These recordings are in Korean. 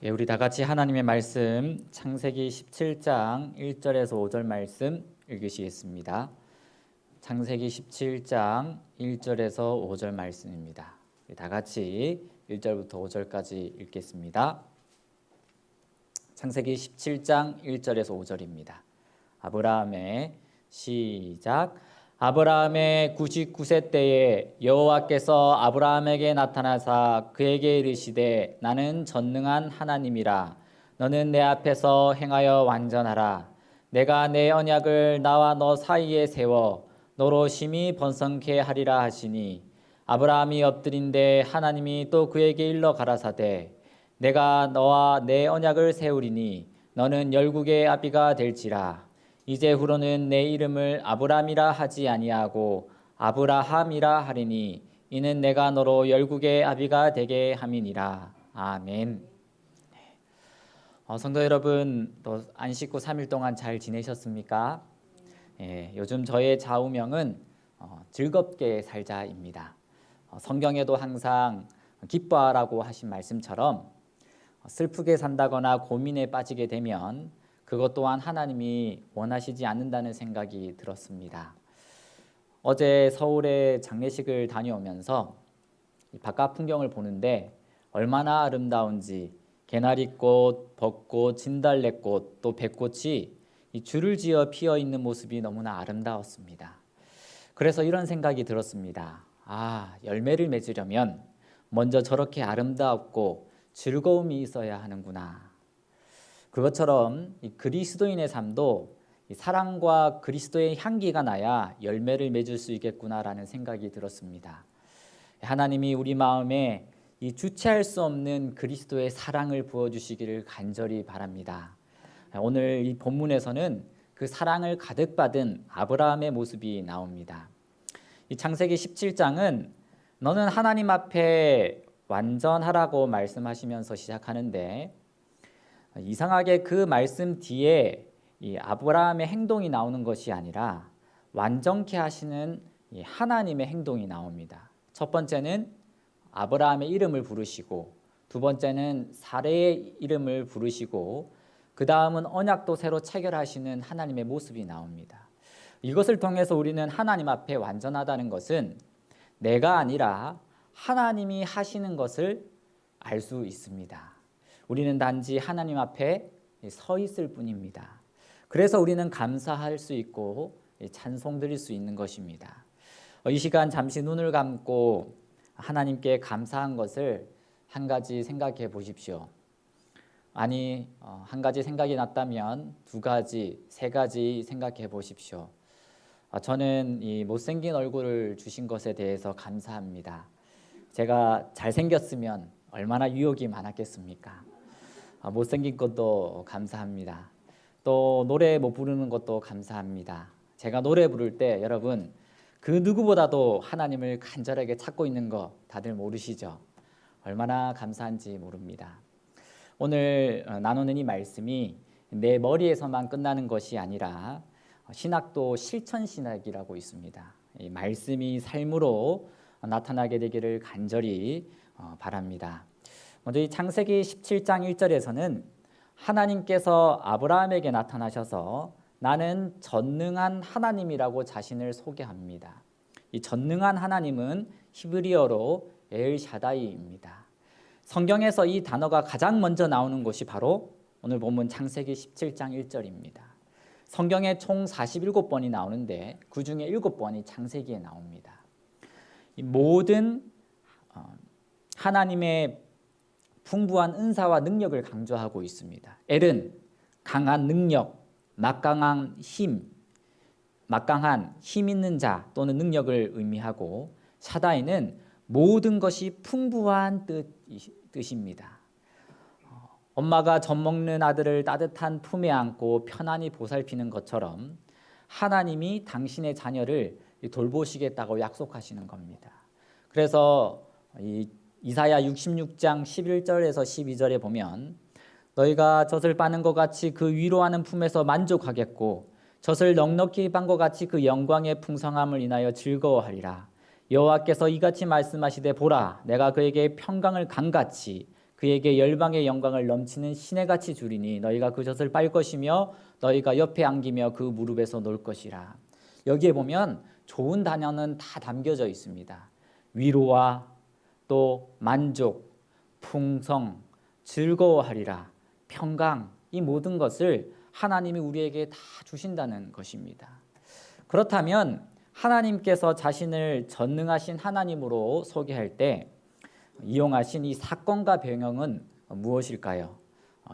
예, 우리 다 같이 하나님의 말씀 창세기 17장 1절에서 5절 말씀 읽으시겠습니다. 창세기 17장 1절에서 5절 말씀입니다. 다 같이 1절부터 5절까지 읽겠습니다. 창세기 17장 1절에서 5절입니다. 아브라함의 시작. 아브라함의 99세 때에 여호와께서 아브라함에게 나타나사 그에게 이르시되 나는 전능한 하나님이라. 너는 내 앞에서 행하여 완전하라. 내가 내 언약을 나와 너 사이에 세워 너로 심히 번성케 하리라 하시니 아브라함이 엎드린데 하나님이 또 그에게 일러 가라사대 내가 너와 내 언약을 세우리니 너는 열국의 아비가 될지라. 이제후로는 내 이름을 아브람이라 하지 아니하고 아브라함이라 하리니 이는 내가 너로 열국의 아비가 되게 함이니라. 아멘. 성도 여러분, 또 안식 후 3일 동안 잘 지내셨습니까? 요즘 저의 좌우명은 즐겁게 살자입니다. 성경에도 항상 기뻐하라고 하신 말씀처럼 슬프게 산다거나 고민에 빠지게 되면 그것 또한 하나님이 원하시지 않는다는 생각이 들었습니다. 어제 서울에 장례식을 다녀오면서 바깥 풍경을 보는데 얼마나 아름다운지 개나리꽃, 벚꽃, 진달래꽃, 또 백꽃이 줄을 지어 피어 있는 모습이 너무나 아름다웠습니다. 그래서 이런 생각이 들었습니다. 열매를 맺으려면 먼저 저렇게 아름답고 즐거움이 있어야 하는구나. 그것처럼 이 그리스도인의 삶도 이 사랑과 그리스도의 향기가 나야 열매를 맺을 수 있겠구나라는 생각이 들었습니다. 하나님이 우리 마음에 이 주체할 수 없는 그리스도의 사랑을 부어주시기를 간절히 바랍니다. 오늘 이 본문에서는 그 사랑을 가득 받은 아브라함의 모습이 나옵니다. 이 창세기 17장은 너는 하나님 앞에 완전하라고 말씀하시면서 시작하는데 이상하게 그 말씀 뒤에 이 아브라함의 행동이 나오는 것이 아니라 완전케 하시는 이 하나님의 행동이 나옵니다. 첫 번째는 아브라함의 이름을 부르시고, 두 번째는 사레의 이름을 부르시고, 그 다음은 언약도 새로 체결하시는 하나님의 모습이 나옵니다. 이것을 통해서 우리는 하나님 앞에 완전하다는 것은 내가 아니라 하나님이 하시는 것을 알 수 있습니다. 우리는 단지 하나님 앞에 서 있을 뿐입니다. 그래서 우리는 감사할 수 있고 찬송 드릴 수 있는 것입니다. 이 시간 잠시 눈을 감고 하나님께 감사한 것을 한 가지 생각해 보십시오. 아니, 한 가지 생각이 났다면 두 가지, 세 가지 생각해 보십시오. 저는 이 못생긴 얼굴을 주신 것에 대해서 감사합니다. 제가 잘생겼으면 얼마나 유혹이 많았겠습니까? 못생긴 것도 감사합니다. 또 노래 못 부르는 것도 감사합니다. 제가 노래 부를 때 여러분 그 누구보다도 하나님을 간절하게 찾고 있는 거 다들 모르시죠? 얼마나 감사한지 모릅니다. 오늘 나누는 이 말씀이 내 머리에서만 끝나는 것이 아니라 신학도 실천신학이라고 있습니다. 이 말씀이 삶으로 나타나게 되기를 간절히 바랍니다. 먼저 이 창세기 17장 1절에서는 하나님께서 아브라함에게 나타나셔서 나는 전능한 하나님이라고 자신을 소개합니다. 이 전능한 하나님은 히브리어로 엘샤다이입니다. 성경에서 이 단어가 가장 먼저 나오는 곳이 바로 오늘 본문 창세기 17장 1절입니다. 성경에 총 47번이 나오는데 그 중에 7번이 창세기에 나옵니다. 이 모든 하나님의 풍부한 은사와 능력을 강조하고 있습니다. 엘은 강한 능력, 막강한 힘 있는 자 또는 능력을 의미하고, 샤다이는 모든 것이 풍부한 뜻입니다. 엄마가 젖 먹는 아들을 따뜻한 품에 안고 편안히 보살피는 것처럼 하나님이 당신의 자녀를 돌보시겠다고 약속하시는 겁니다. 그래서 이사야 66장 11절에서 12절에 보면 너희가 젖을 빠는 것 같이 그 위로하는 품에서 만족하겠고 젖을 넉넉히 빤 것 같이 그 영광의 풍성함을 인하여 즐거워하리라. 여호와께서 이같이 말씀하시되 보라 내가 그에게 평강을 강같이 그에게 열방의 영광을 넘치는 시내같이 주리니 너희가 그 젖을 빨 것이며 너희가 옆에 안기며 그 무릎에서 놀 것이라. 여기에 보면 좋은 단어는 다 담겨져 있습니다. 위로와 또 만족, 풍성, 즐거워하리라, 평강, 이 모든 것을 하나님이 우리에게 다 주신다는 것입니다. 그렇다면 하나님께서 자신을 전능하신 하나님으로 소개할 때 이용하신 이 사건과 배경은 무엇일까요?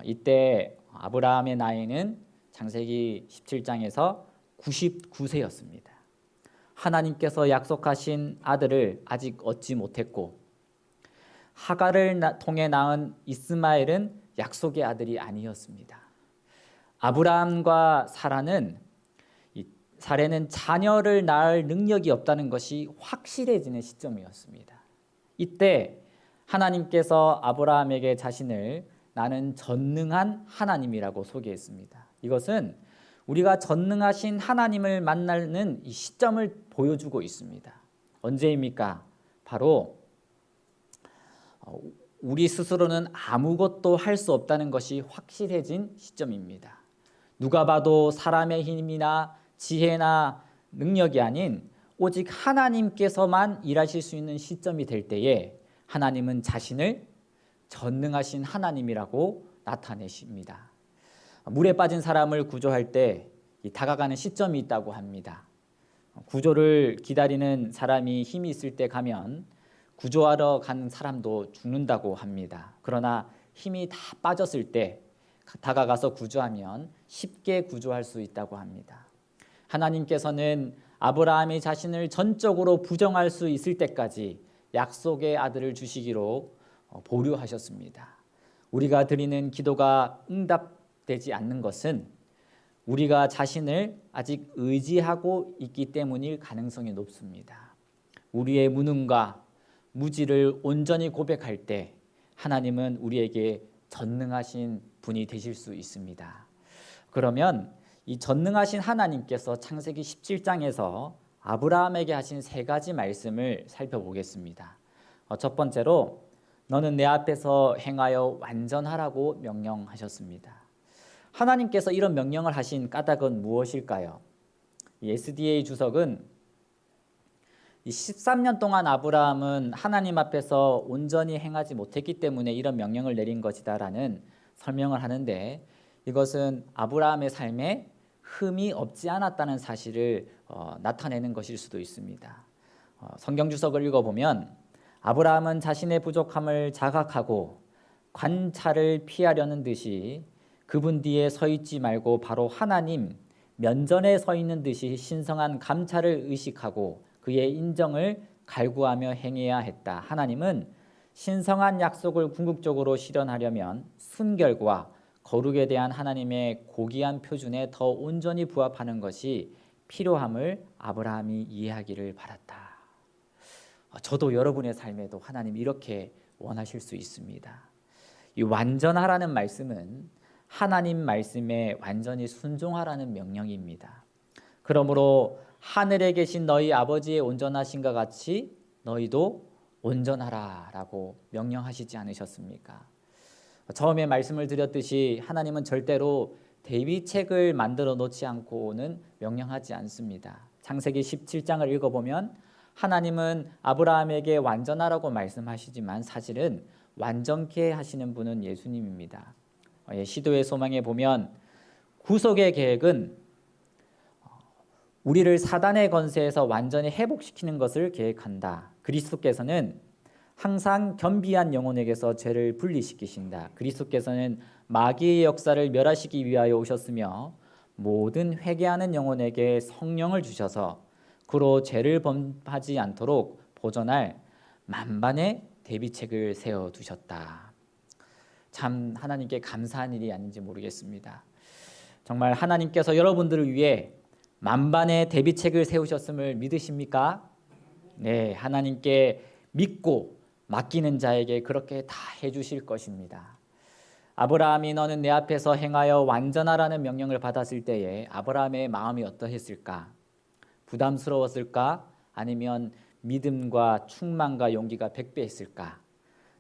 이때 아브라함의 나이는 창세기 17장에서 99세였습니다. 하나님께서 약속하신 아들을 아직 얻지 못했고 하갈을 통해 낳은 이스마엘은 약속의 아들이 아니었습니다. 아브라함과 사라는 자녀를 낳을 능력이 없다는 것이 확실해지는 시점이었습니다. 이때 하나님께서 아브라함에게 자신을 나는 전능한 하나님이라고 소개했습니다. 이것은 우리가 전능하신 하나님을 만나는 이 시점을 보여주고 있습니다. 언제입니까? 바로 우리 스스로는 아무것도 할 수 없다는 것이 확실해진 시점입니다. 누가 봐도 사람의 힘이나 지혜나 능력이 아닌 오직 하나님께서만 일하실 수 있는 시점이 될 때에 하나님은 자신을 전능하신 하나님이라고 나타내십니다. 물에 빠진 사람을 구조할 때 다가가는 시점이 있다고 합니다. 구조를 기다리는 사람이 힘이 있을 때 가면 구조하러 간 사람도 죽는다고 합니다. 그러나 힘이 다 빠졌을 때 다가가서 구조하면 쉽게 구조할 수 있다고 합니다. 하나님께서는 아브라함이 자신을 전적으로 부정할 수 있을 때까지 약속의 아들을 주시기로 보류하셨습니다. 우리가 드리는 기도가 응답되지 않는 것은 우리가 자신을 아직 의지하고 있기 때문일 가능성이 높습니다. 우리의 무능과 무지를 온전히 고백할 때 하나님은 우리에게 전능하신 분이 되실 수 있습니다. 그러면 이 전능하신 하나님께서 창세기 17장에서 아브라함에게 하신 세 가지 말씀을 살펴보겠습니다. 첫 번째로 너는 내 앞에서 행하여 완전하라고 명령하셨습니다. 하나님께서 이런 명령을 하신 까닭은 무엇일까요? SDA 주석은 13년 동안 아브라함은 하나님 앞에서 온전히 행하지 못했기 때문에 이런 명령을 내린 것이다라는 설명을 하는데 이것은 아브라함의 삶에 흠이 없지 않았다는 사실을 나타내는 것일 수도 있습니다. 성경 주석을 읽어보면 아브라함은 자신의 부족함을 자각하고 관찰을 피하려는 듯이 그분 뒤에 서 있지 말고 바로 하나님 면전에 서 있는 듯이 신성한 감찰을 의식하고 그의 인정을 갈구하며 행해야 했다. 하나님은 신성한 약속을 궁극적으로 실현하려면 순결과 거룩에 대한 하나님의 고귀한 표준에 더 온전히 부합하는 것이 필요함을 아브라함이 이해하기를 바랐다. 저도 여러분의 삶에도 하나님 이렇게 원하실 수 있습니다. 이 완전하라는 말씀은 하나님 말씀에 완전히 순종하라는 명령입니다. 그러므로 하늘에 계신 너희 아버지의 온전하신과 같이 너희도 온전하라라고 명령하시지 않으셨습니까? 처음에 말씀을 드렸듯이 하나님은 절대로 대비책을 만들어 놓지 않고는 명령하지 않습니다. 창세기 17장을 읽어보면 하나님은 아브라함에게 완전하라고 말씀하시지만 사실은 완전케 하시는 분은 예수님입니다. 시도의 소망에 보면 구속의 계획은 우리를 사단의 권세에서 완전히 회복시키는 것을 계획한다. 그리스도께서는 항상 겸비한 영혼에게서 죄를 분리시키신다. 그리스도께서는 마귀의 역사를 멸하시기 위하여 오셨으며 모든 회개하는 영혼에게 성령을 주셔서 그로 죄를 범하지 않도록 보존할 만반의 대비책을 세워두셨다. 참 하나님께 감사한 일이 아닌지 모르겠습니다. 정말 하나님께서 여러분들을 위해 만반의 대비책을 세우셨음을 믿으십니까? 네, 하나님께 믿고 맡기는 자에게 그렇게 다 해주실 것입니다. 아브라함이 너는 내 앞에서 행하여 완전하라는 명령을 받았을 때에 아브라함의 마음이 어떠했을까? 부담스러웠을까? 아니면 믿음과 충만과 용기가 100배했을까?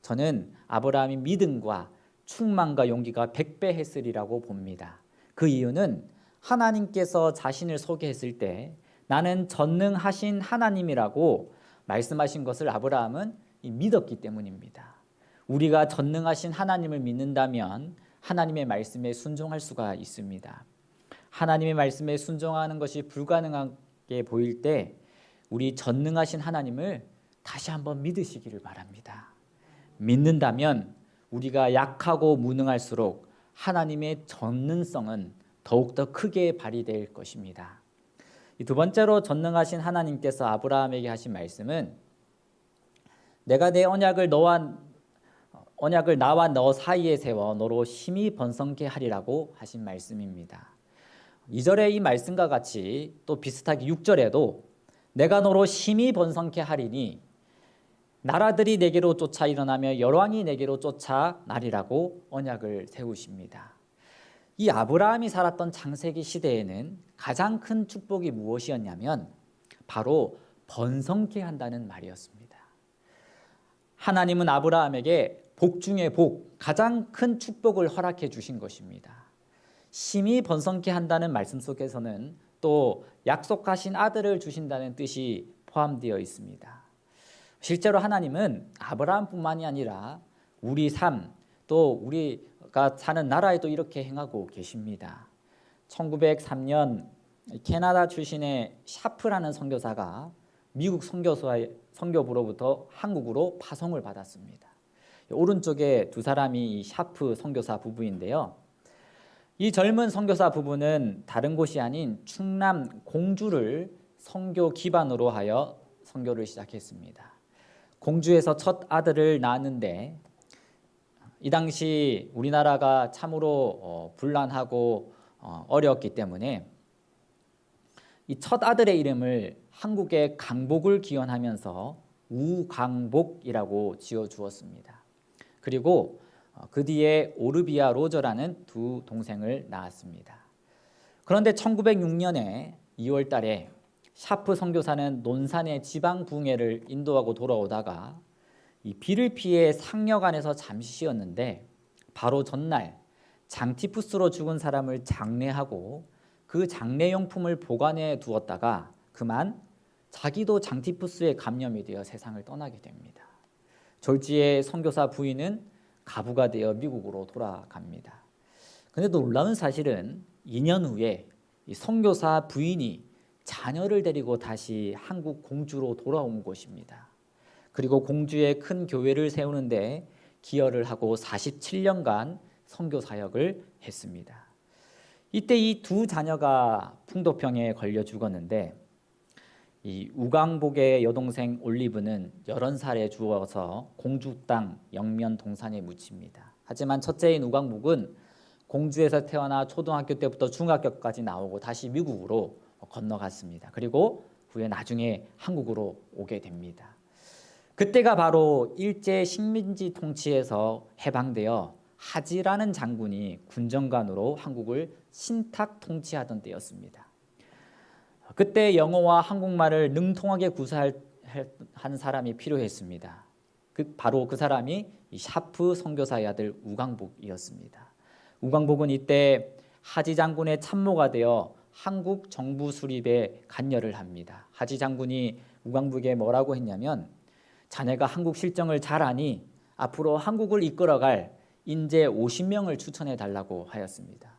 저는 아브라함이 믿음과 충만과 용기가 100배 했으리라고 봅니다. 그 이유는 하나님께서 자신을 소개했을 때 나는 전능하신 하나님이라고 말씀하신 것을 아브라함은 믿었기 때문입니다. 우리가 전능하신 하나님을 믿는다면 하나님의 말씀에 순종할 수가 있습니다. 하나님의 말씀에 순종하는 것이 불가능하게 보일 때 우리 전능하신 하나님을 다시 한번 믿으시기를 바랍니다. 믿는다면 우리가 약하고 무능할수록 하나님의 전능성은 더욱더 크게 발휘될 것입니다. 두 번째로 전능하신 하나님께서 아브라함에게 하신 말씀은 내가 내 언약을 나와 너 사이에 세워 너로 심히 번성케 하리라고 하신 말씀입니다. 2절의 이 말씀과 같이 또 비슷하게 6절에도 내가 너로 심히 번성케 하리니 나라들이 내게로 쫓아 일어나며 열왕이 내게로 쫓아 나리라고 언약을 세우십니다. 이 아브라함이 살았던 창세기 시대에는 가장 큰 축복이 무엇이었냐면 바로 번성케 한다는 말이었습니다. 하나님은 아브라함에게 복 중에 복, 가장 큰 축복을 허락해 주신 것입니다. 심히 번성케 한다는 말씀 속에서는 또 약속하신 아들을 주신다는 뜻이 포함되어 있습니다. 실제로 하나님은 아브라함뿐만이 아니라 우리 삶, 또 우리가 사는 나라에도 이렇게 행하고 계십니다. 1903년 캐나다 출신의 샤프라는 선교사가 미국 선교부로부터 한국으로 파송을 받았습니다. 오른쪽에 두 사람이 샤프 선교사 부부인데요. 이 젊은 선교사 부부는 다른 곳이 아닌 충남 공주를 선교 기반으로 하여 선교를 시작했습니다. 공주에서 첫 아들을 낳았는데 이 당시 우리나라가 참으로 분란하고 어려웠기 때문에 이 첫 아들의 이름을 한국의 강복을 기원하면서 우강복이라고 지어주었습니다. 그리고 그 뒤에 오르비아 로저라는 두 동생을 낳았습니다. 그런데 1906년에 2월 달에 샤프 선교사는 논산의 지방 부흥회를 인도하고 돌아오다가 이 비를 피해 상려관에서 잠시 쉬었는데 바로 전날 장티푸스로 죽은 사람을 장례하고 그 장례용품을 보관해 두었다가 그만 자기도 장티푸스에 감염이 되어 세상을 떠나게 됩니다. 졸지에 선교사 부인은 가부가 되어 미국으로 돌아갑니다. 그런데 놀라운 사실은 2년 후에 이 선교사 부인이 자녀를 데리고 다시 한국 공주로 돌아온 것입니다. 그리고 공주에 큰 교회를 세우는데 기여를 하고 47년간 선교 사역을 했습니다. 이때 이 두 자녀가 풍도병에 걸려 죽었는데 이 우강복의 여동생 올리브는 11살에 죽어서 공주 땅 영면 동산에 묻힙니다. 하지만 첫째인 우강복은 공주에서 태어나 초등학교 때부터 중학교까지 나오고 다시 미국으로 건너갔습니다. 그리고 후에 나중에 한국으로 오게 됩니다. 그때가 바로 일제 식민지 통치에서 해방되어 하지라는 장군이 군정관으로 한국을 신탁 통치하던 때였습니다. 그때 영어와 한국말을 능통하게 구사한 사람이 필요했습니다. 바로 그 사람이 이 샤프 선교사의 아들 우강복이었습니다. 우강복은 이때 하지 장군의 참모가 되어 한국 정부 수립에 관여를 합니다. 하지 장군이 우강복에게 뭐라고 했냐면 자네가 한국 실정을 잘 아니 앞으로 한국을 이끌어갈 인재 50명을 추천해 달라고 하였습니다.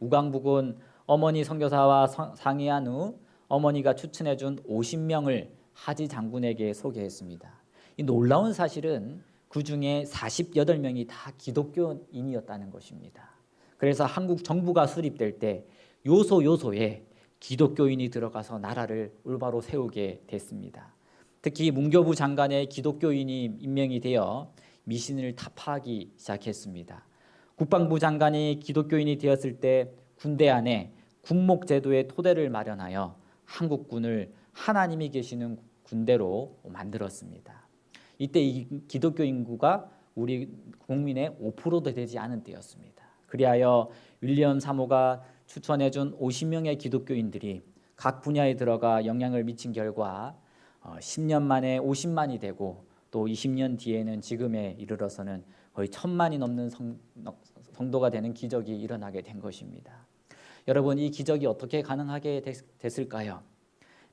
우강복은 어머니 선교사와 상의한 후 어머니가 추천해 준 50명을 하지 장군에게 소개했습니다. 이 놀라운 사실은 그 중에 48명이 다 기독교인이었다는 것입니다. 그래서 한국 정부가 수립될 때 요소에 기독교인이 들어가서 나라를 올바로 세우게 됐습니다. 특히 문교부 장관의 기독교인이 임명이 되어 미신을 타파하기 시작했습니다. 국방부 장관이 기독교인이 되었을 때 군대 안에 군목제도의 토대를 마련하여 한국군을 하나님이 계시는 군대로 만들었습니다. 이때 이 기독교 인구가 우리 국민의 5%도 되지 않은 때였습니다. 그리하여 윌리엄 사모가 추천해준 50명의 기독교인들이 각 분야에 들어가 영향을 미친 결과 10년 만에 50만이 되고 또 또 20년 뒤에는 지금에 이르러서는 거의 1,000만이 넘는 성도가 되는 기적이 일어나게 된 것입니다. 여러분, 이 기적이 어떻게 가능하게 됐을까요?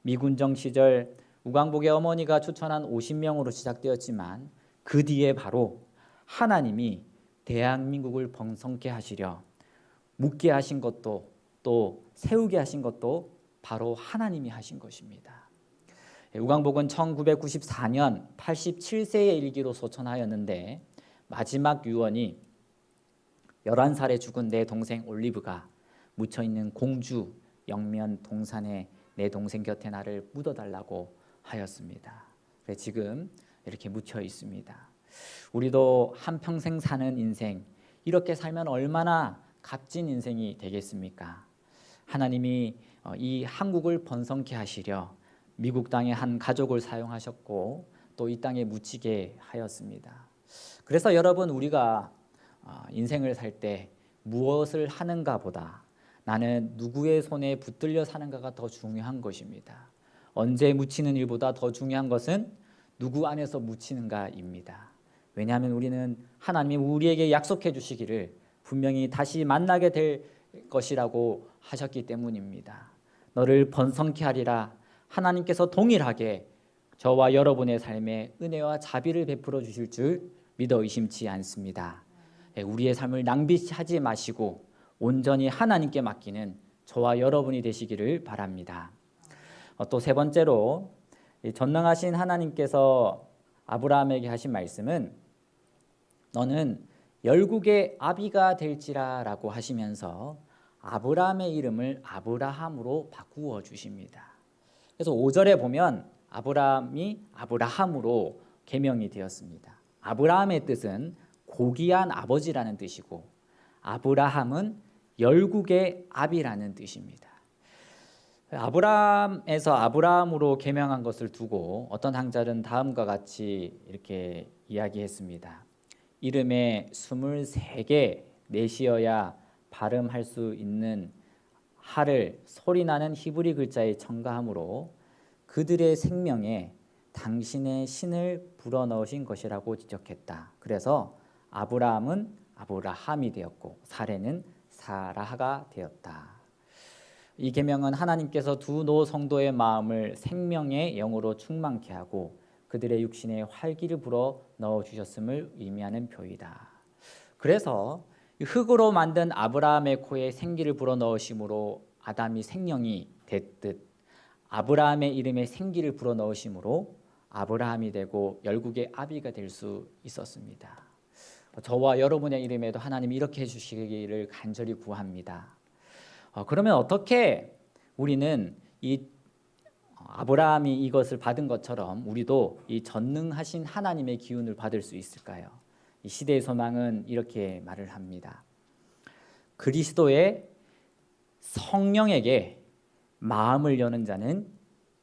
미군정 시절 우광복의 어머니가 추천한 50명으로 시작되었지만 그 뒤에 바로 하나님이 대한민국을 번성케 하시려 묻게 하신 것도 또 세우게 하신 것도 바로 하나님이 하신 것입니다. 우광복은 1994년 87세의 일기로 소천하였는데 마지막 유언이 11살에 죽은 내 동생 올리브가 묻혀있는 공주 영면 동산에 내 동생 곁에 나를 묻어달라고 하였습니다. 그래서 지금 이렇게 묻혀 있습니다. 우리도 한평생 사는 인생, 이렇게 살면 얼마나 값진 인생이 되겠습니까? 하나님이 이 한국을 번성케 하시려 미국 땅의 한 가족을 사용하셨고 또 이 땅에 묻히게 하였습니다. 그래서 여러분, 우리가 인생을 살 때 무엇을 하는가 보다 나는 누구의 손에 붙들려 사는가가 더 중요한 것입니다. 언제 묻히는 일보다 더 중요한 것은 누구 안에서 묻히는가입니다. 왜냐하면 우리는 하나님이 우리에게 약속해 주시기를 분명히 다시 만나게 될 것이라고 하셨기 때문입니다. 너를 번성케 하리라. 하나님께서 동일하게 저와 여러분의 삶에 은혜와 자비를 베풀어 주실 줄 믿어 의심치 않습니다. 우리의 삶을 낭비하지 마시고 온전히 하나님께 맡기는 저와 여러분이 되시기를 바랍니다. 또 세 번째로 전능하신 하나님께서 아브라함에게 하신 말씀은 너는 열국의 아비가 될지라 라고 하시면서 아브라함의 이름을 아브라함으로 바꾸어 주십니다. 그래서 5절에 보면 아브라함이 아브라함으로 계명이 되었습니다. 아브라함의 뜻은 고귀한 아버지라는 뜻이고 아브라함은 열국의 아비라는 뜻입니다. 아브라함에서 아브라함으로 계명한 것을 두고 어떤 학자는 다음과 같이 이렇게 이야기했습니다. 이름에 23개 내시어야 발음할 수 있는 하를 소리나는 히브리 글자에 첨가함으로 그들의 생명에 당신의 신을 불어넣으신 것이라고 지적했다. 그래서 아브라함은 아브라함이 되었고 사레는 사라가 되었다. 이 계명은 하나님께서 두 노 성도의 마음을 생명의 영으로 충만케 하고 그들의 육신에 활기를 불어 넣어 주셨음을 의미하는 표이다. 그래서 흙으로 만든 아브라함의 코에 생기를 불어 넣으심으로 아담이 생명이 됐듯 아브라함의 이름에 생기를 불어 넣으심으로 아브라함이 되고 열국의 아비가 될 수 있었습니다. 저와 여러분의 이름에도 하나님이 이렇게 해주시기를 간절히 구합니다. 그러면 어떻게 우리는 이 아브라함이 이것을 받은 것처럼 우리도 이 전능하신 하나님의 기운을 받을 수 있을까요? 이 시대의 소망은 이렇게 말을 합니다. 그리스도의 성령에게 마음을 여는 자는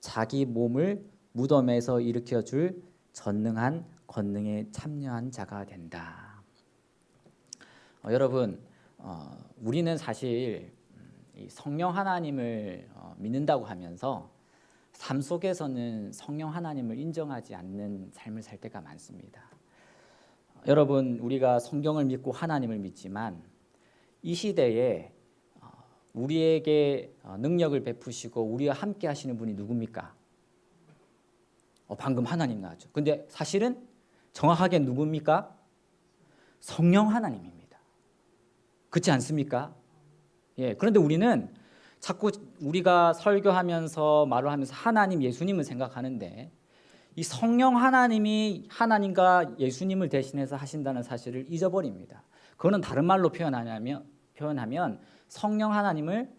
자기 몸을 무덤에서 일으켜줄 전능한 권능에 참여한 자가 된다. 여러분, 우리는 사실 이 성령 하나님을 믿는다고 하면서 삶 속에서는 성령 하나님을 인정하지 않는 삶을 살 때가 많습니다. 여러분, 우리가 성경을 믿고 하나님을 믿지만 이 시대에 우리에게 능력을 베푸시고 우리와 함께 하시는 분이 누굽니까? 방금 하나님 나왔죠. 근데 사실은 정확하게 누굽니까? 성령 하나님입니다. 그렇지 않습니까? 예, 그런데 우리는 자꾸 우리가 설교하면서 말을 하면서 하나님, 예수님을 생각하는데 이 성령 하나님이 하나님과 예수님을 대신해서 하신다는 사실을 잊어버립니다. 그거는 다른 말로 표현하면 성령 하나님을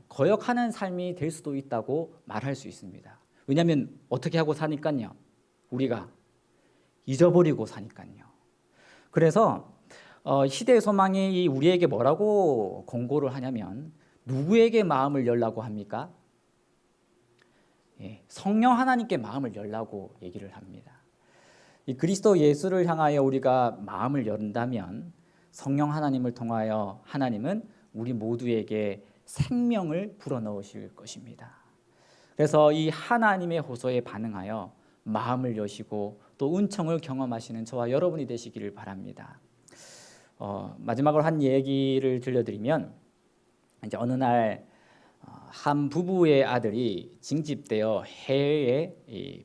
거역하는 삶이 될 수도 있다고 말할 수 있습니다. 왜냐하면 어떻게 하고 사니까요? 우리가 잊어버리고 사니까요. 그래서 시대의 소망이 우리에게 뭐라고 권고를 하냐면 누구에게 마음을 열라고 합니까? 예, 성령 하나님께 마음을 열라고 얘기를 합니다. 이 그리스도 예수를 향하여 우리가 마음을 열다면 성령 하나님을 통하여 하나님은 우리 모두에게 생명을 불어넣으실 것입니다. 그래서 이 하나님의 호소에 반응하여 마음을 여시고 또 은총을 경험하시는 저와 여러분이 되시기를 바랍니다. 마지막으로 한 얘기를 들려드리면 이제 어느 날 한 부부의 아들이 징집되어 해외에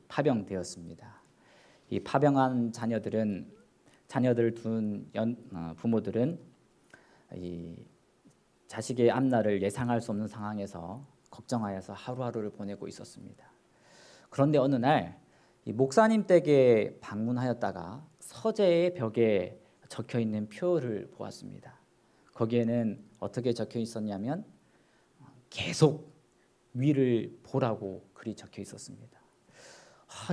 파병되었습니다. 이 파병한 자녀들을 둔 부모들은 이 자식의 앞날을 예상할 수 없는 상황에서 걱정하여서 하루하루를 보내고 있었습니다. 그런데 어느 날 이 목사님 댁에 방문하였다가 서재의 벽에 적혀 있는 표를 보았습니다. 거기에는 어떻게 적혀 있었냐면 계속 위를 보라고 글이 적혀 있었습니다.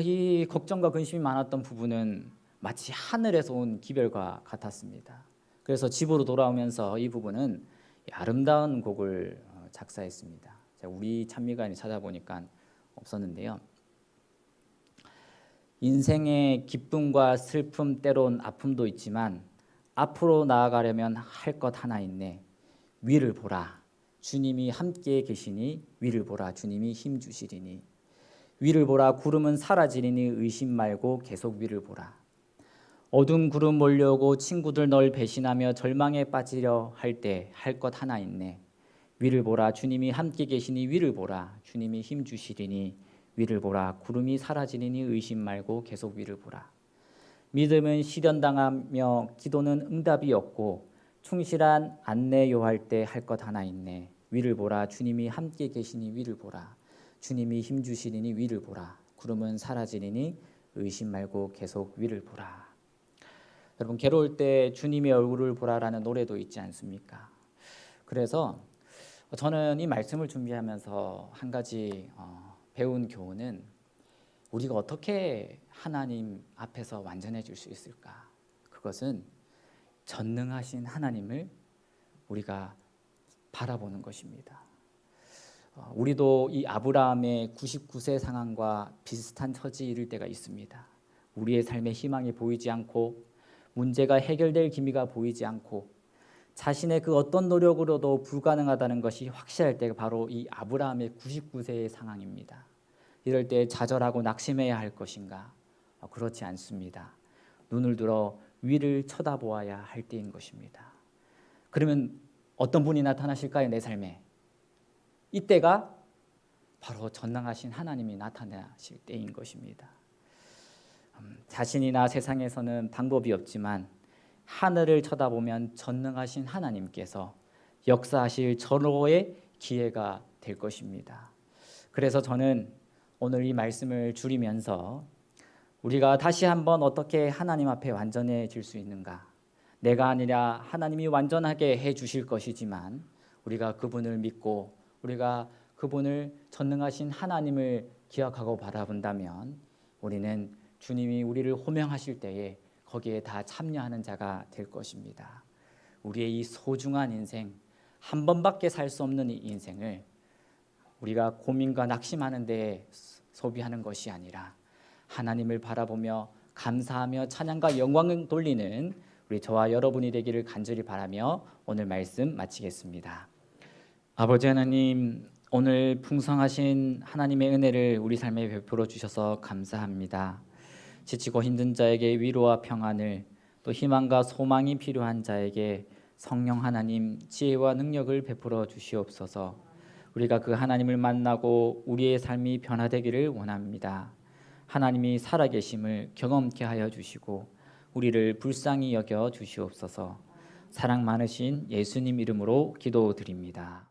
이 걱정과 근심이 많았던 부부는 마치 하늘에서 온 기별과 같았습니다. 그래서 집으로 돌아오면서 이 부부는 아름다운 곡을 작사했습니다. 제가 우리 찬미가에 찾아보니까 없었는데요. 인생의 기쁨과 슬픔 때론 아픔도 있지만 앞으로 나아가려면 할 것 하나 있네. 위를 보라. 주님이 함께 계시니 위를 보라. 주님이 힘 주시리니 위를 보라. 구름은 사라지리니 의심 말고 계속 위를 보라. 어두운 구름 몰려오고 친구들 널 배신하며 절망에 빠지려 할 때 할 것 하나 있네. 위를 보라. 주님이 함께 계시니 위를 보라. 주님이 힘 주시리니 위를 보라. 구름이 사라지리니 의심 말고 계속 위를 보라. 믿음은 시련당하며 기도는 응답이 없고 충실한 안내 요할 때 할 것 하나 있네. 위를 보라. 주님이 함께 계시니 위를 보라. 주님이 힘 주시리니 위를 보라. 구름은 사라지리니 의심 말고 계속 위를 보라. 여러분, 괴로울 때 주님의 얼굴을 보라라는 노래도 있지 않습니까? 그래서 저는 이 말씀을 준비하면서 한 가지 배운 교훈은 우리가 어떻게 하나님 앞에서 완전해질 수 있을까? 그것은 전능하신 하나님을 우리가 바라보는 것입니다. 우리도 이 아브라함의 99세 상황과 비슷한 처지에 이를 때가 있습니다. 우리의 삶에 희망이 보이지 않고 문제가 해결될 기미가 보이지 않고 자신의 그 어떤 노력으로도 불가능하다는 것이 확실할 때가 바로 이 아브라함의 99세의 상황입니다. 이럴 때 좌절하고 낙심해야 할 것인가? 그렇지 않습니다. 눈을 들어 위를 쳐다보아야 할 때인 것입니다. 그러면 어떤 분이 나타나실까요? 내 삶에. 이때가 바로 전능하신 하나님이 나타나실 때인 것입니다. 자신이나 세상에서는 방법이 없지만 하늘을 쳐다보면 전능하신 하나님께서 역사하실 절호의 기회가 될 것입니다. 그래서 저는 오늘 이 말씀을 줄이면서 우리가 다시 한번 어떻게 하나님 앞에 완전해질 수 있는가? 내가 아니라 하나님이 완전하게 해 주실 것이지만 우리가 그분을 믿고 우리가 그분을 전능하신 하나님을 기억하고 바라본다면 우리는 주님이 우리를 호명하실 때에 거기에 다 참여하는 자가 될 것입니다. 우리의 이 소중한 인생, 한 번밖에 살 수 없는 이 인생을 우리가 고민과 낙심하는 데에 소비하는 것이 아니라 하나님을 바라보며 감사하며 찬양과 영광을 돌리는 우리 저와 여러분이 되기를 간절히 바라며 오늘 말씀 마치겠습니다. 아버지 하나님, 오늘 풍성하신 하나님의 은혜를 우리 삶에 베풀어 주셔서 감사합니다. 지치고 힘든 자에게 위로와 평안을, 또 희망과 소망이 필요한 자에게 성령 하나님 지혜와 능력을 베풀어 주시옵소서. 우리가 그 하나님을 만나고 우리의 삶이 변화되기를 원합니다. 하나님이 살아계심을 경험케 하여 주시고 우리를 불쌍히 여겨 주시옵소서. 사랑 많으신 예수님 이름으로 기도드립니다.